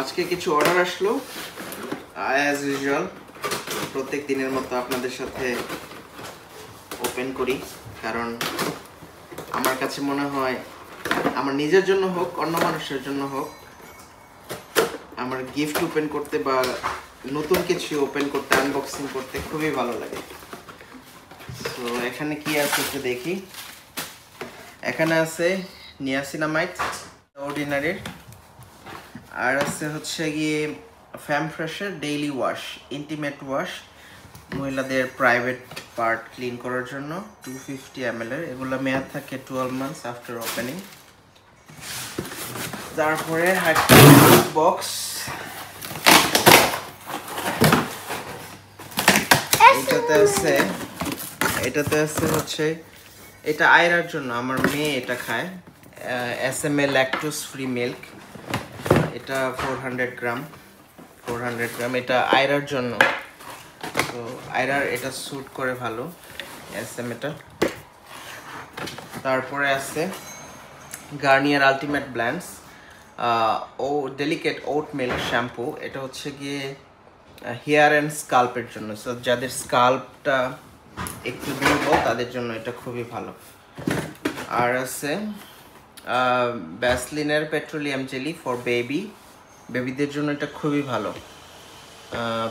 আজকে কিছু অর্ডার আসলো অ্যাজ ইউজুয়াল প্রত্যেক দিনের মতো আপনাদের সাথে ওপেন করি, কারণ আমার কাছে মনে হয় আমার নিজের জন্য হোক অন্য মানুষের জন্য হোক আমার গিফট ওপেন করতে বা নতুন কিছু ওপেন করতে আনবক্সিং করতে খুবই ভালো লাগে। তো এখানে কি আছে একটু দেখি। এখানে আছে নিয়াসিনামাইড অর্ডিনারি, আর আছে হচ্ছে গিয়ে ফ্যাম ফ্রেশের ডেইলি ওয়াশ ইন্টিমেট ওয়াশ, মহিলাদের প্রাইভেট পার্ট ক্লিন করার জন্য 250 ml এর। এগুলো মেয়াদ থাকে 12 months আফটার ওপেনিং। তারপরে বক্স, এটাতে আছে হচ্ছে এটা আয়রার জন্য, আমার মেয়ে এটা খায়, SMA ল্যাকটোজ ফ্রি মিল্ক, এটা 400 গ্রাম। এটা আয়রার জন্য, তো আয়রার এটা স্যুট করে ভালো SMAটা। তারপরে আছে গার্নিয়ার আলটিমেট ব্ল্যান্ডস ও ডেলিকেট ওট মিল্ক শ্যাম্পু, এটা হচ্ছে গিয়ে হেয়ার অ্যান্ড স্কাল্পের জন্য। সো যাদের স্কাল্পটা একটু দুর্বল তাদের জন্য এটা খুবই ভালো। আর আছে ভ্যাসলিনের পেট্রোলিয়াম জেলি ফর বেবিদের জন্য এটা খুবই ভালো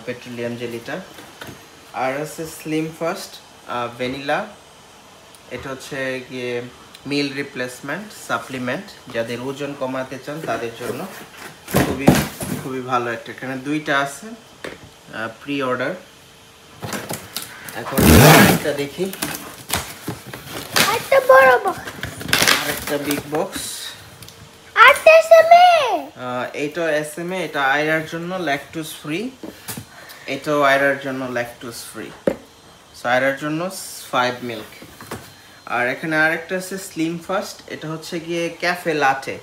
পেট্রোলিয়াম জেলিটা। আর আছে স্লিম ফার্স্ট ভ্যানিলা, এটা হচ্ছে গিয়ে মিল রিপ্লেসমেন্ট সাপ্লিমেন্ট, যাদের ওজন কমাতে চান তাদের জন্য খুবই ভালো একটা। এখানে দুইটা আছে প্রি অর্ডার। এখন একটা দেখি, আরেকটা বিগ বক্স, এইটা SMA, এটা আয়রার জন্য ল্যাকটোজ ফ্রি, এটাও আয়রার জন্য ল্যাকটোজ ফ্রি, সো আয়রার জন্য 5 মিল্ক। আর এখানে আরেকটা আছে স্লিম ফার্স্ট, এটা হচ্ছে গিয়ে ক্যাফে লাটে,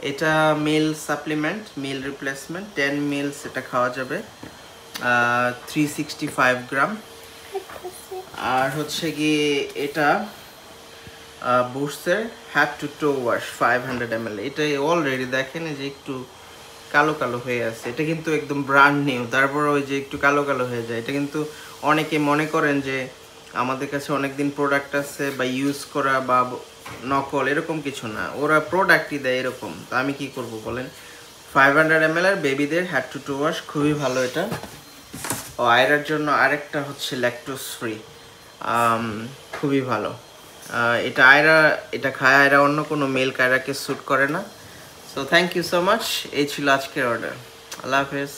এটা meal supplement meal replacement 10 meals, এটা খাওয়া যাবে 365 গ্রাম। আর হচ্ছে গিয়ে এটা বুস্টের head to toe wash 500 ml, এটা অলরেডি দেখেন যে একটু কালো কালো হয়ে আছে, এটা কিন্তু একদম ব্র্যান্ড নিউ, তারপর ওই যে একটু কালো কালো হয়ে যায়। এটা কিন্তু অনেকে মনে করেন যে আমাদের কাছে অনেকদিন প্রোডাক্ট আছে বা ইউজ করা বা নকল, এরকম কিছু না, ওরা প্রোডাক্টই দেয় এরকম। তো আমি কি করব বলেন। 500 ml আর বেবিদের হ্যাড টু টো ওয়াশ খুবই ভালো এটা। ও আয়রার জন্য আরেকটা হচ্ছে ল্যাকটোজ ফ্রি, খুবই ভালো। এটা আয়রা, এটা খায় আয়রা, অন্য কোনো মিল্ক আয়রাকে স্যুট করে না। So thank you so much, এই ছিল আজকের অর্ডার। আল্লাহ হাফেজ।